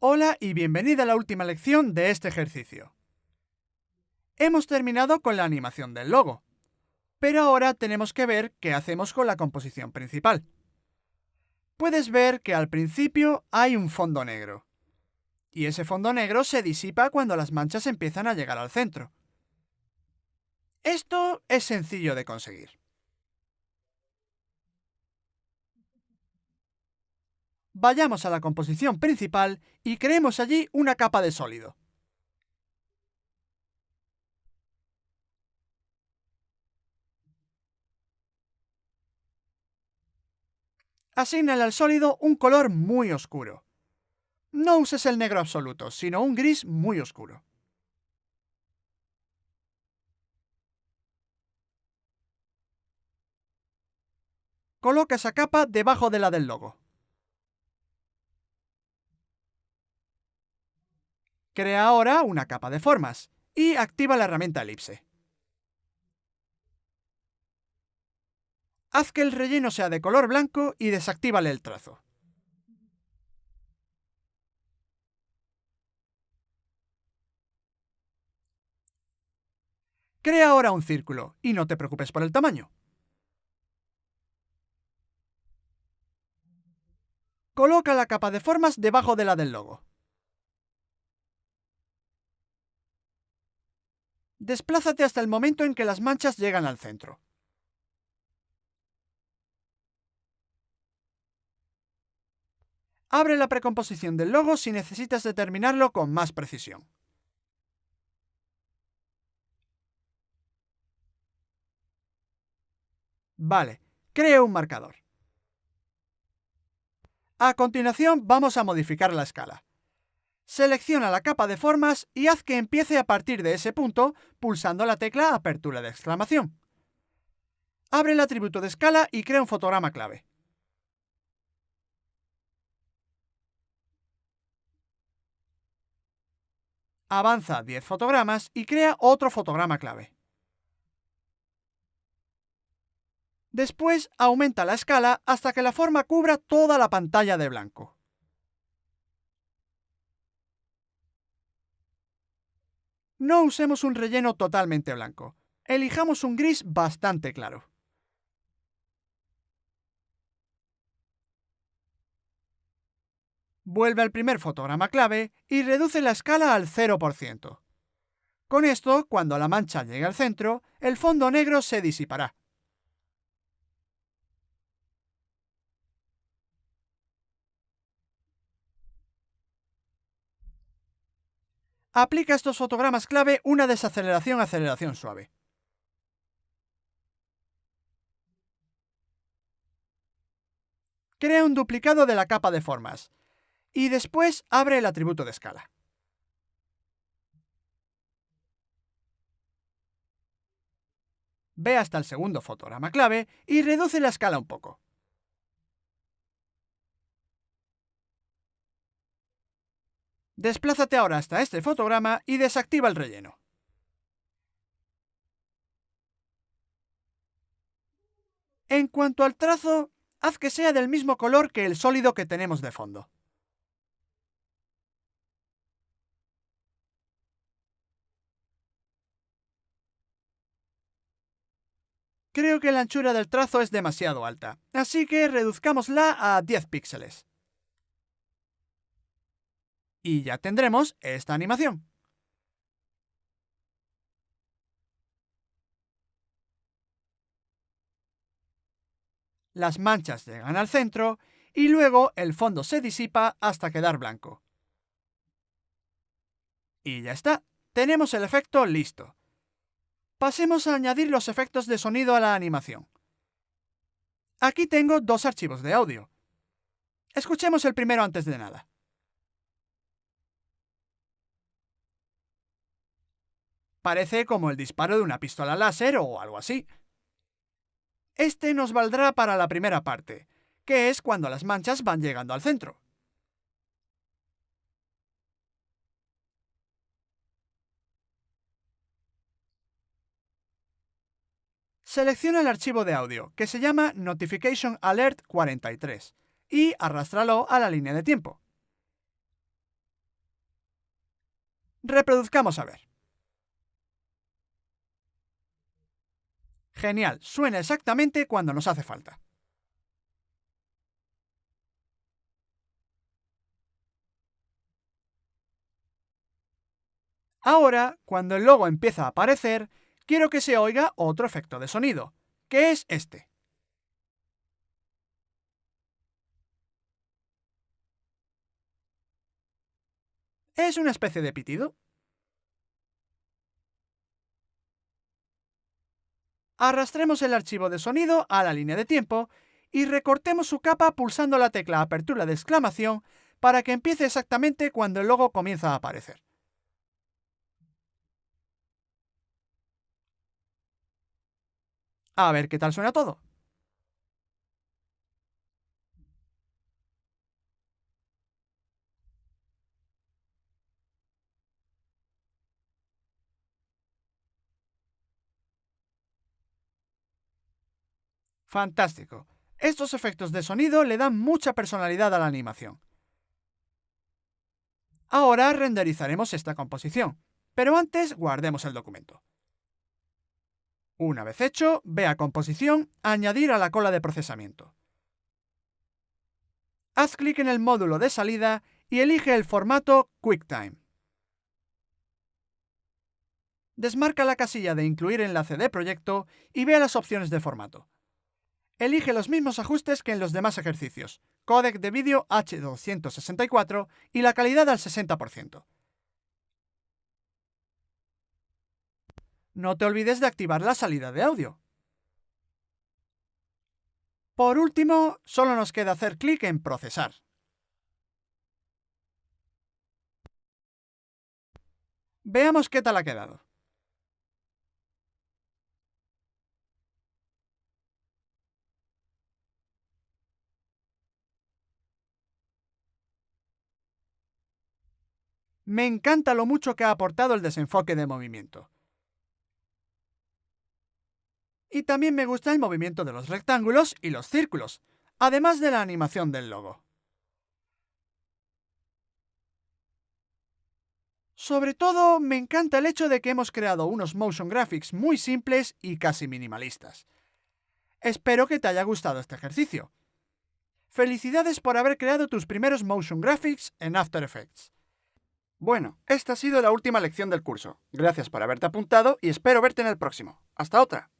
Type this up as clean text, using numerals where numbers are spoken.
Hola y bienvenida a la última lección de este ejercicio. Hemos terminado con la animación del logo, pero ahora tenemos que ver qué hacemos con la composición principal. Puedes ver que al principio hay un fondo negro, y ese fondo negro se disipa cuando las manchas empiezan a llegar al centro. Esto es sencillo de conseguir. Vayamos a la composición principal y creemos allí una capa de sólido. Asígnale al sólido un color muy oscuro. No uses el negro absoluto, sino un gris muy oscuro. Coloca esa capa debajo de la del logo. Crea ahora una capa de formas y activa la herramienta elipse. Haz que el relleno sea de color blanco y desactívale el trazo. Crea ahora un círculo y no te preocupes por el tamaño. Coloca la capa de formas debajo de la del logo. Desplázate hasta el momento en que las manchas llegan al centro. Abre la precomposición del logo si necesitas determinarlo con más precisión. Vale, crea un marcador. A continuación vamos a modificar la escala. Selecciona la capa de formas y haz que empiece a partir de ese punto pulsando la tecla apertura de exclamación. Abre el atributo de escala y crea un fotograma clave. Avanza 10 fotogramas y crea otro fotograma clave. Después aumenta la escala hasta que la forma cubra toda la pantalla de blanco. No usemos un relleno totalmente blanco. Elijamos un gris bastante claro. Vuelve al primer fotograma clave y reduce la escala al 0%. Con esto, cuando la mancha llegue al centro, el fondo negro se disipará. Aplica a estos fotogramas clave una desaceleración-aceleración suave. Crea un duplicado de la capa de formas y después abre el atributo de escala. Ve hasta el segundo fotograma clave y reduce la escala un poco. Desplázate ahora hasta este fotograma y desactiva el relleno. En cuanto al trazo, haz que sea del mismo color que el sólido que tenemos de fondo. Creo que la anchura del trazo es demasiado alta, así que reduzcámosla a 10 píxeles. Y ya tendremos esta animación. Las manchas llegan al centro y luego el fondo se disipa hasta quedar blanco. Y ya está, tenemos el efecto listo. Pasemos a añadir los efectos de sonido a la animación. Aquí tengo dos archivos de audio. Escuchemos el primero antes de nada. Parece como el disparo de una pistola láser o algo así. Este nos valdrá para la primera parte, que es cuando las manchas van llegando al centro. Selecciona el archivo de audio, que se llama Notification Alert 43, y arrástralo a la línea de tiempo. Reproduzcamos a ver. Genial, suena exactamente cuando nos hace falta. Ahora, cuando el logo empieza a aparecer, quiero que se oiga otro efecto de sonido, que es este. Es una especie de pitido. Arrastremos el archivo de sonido a la línea de tiempo y recortemos su capa pulsando la tecla apertura de exclamación para que empiece exactamente cuando el logo comienza a aparecer. A ver qué tal suena todo. Fantástico. Estos efectos de sonido le dan mucha personalidad a la animación. Ahora renderizaremos esta composición, pero antes guardemos el documento. Una vez hecho, ve a Composición, Añadir a la cola de procesamiento. Haz clic en el módulo de salida y elige el formato QuickTime. Desmarca la casilla de Incluir enlace de proyecto y ve a las opciones de formato. Elige los mismos ajustes que en los demás ejercicios, códec de vídeo H264 y la calidad al 60%. No te olvides de activar la salida de audio. Por último, solo nos queda hacer clic en Procesar. Veamos qué tal ha quedado. Me encanta lo mucho que ha aportado el desenfoque de movimiento. Y también me gusta el movimiento de los rectángulos y los círculos, además de la animación del logo. Sobre todo, me encanta el hecho de que hemos creado unos motion graphics muy simples y casi minimalistas. Espero que te haya gustado este ejercicio. Felicidades por haber creado tus primeros motion graphics en After Effects. Bueno, esta ha sido la última lección del curso. Gracias por haberte apuntado y espero verte en el próximo. ¡Hasta otra!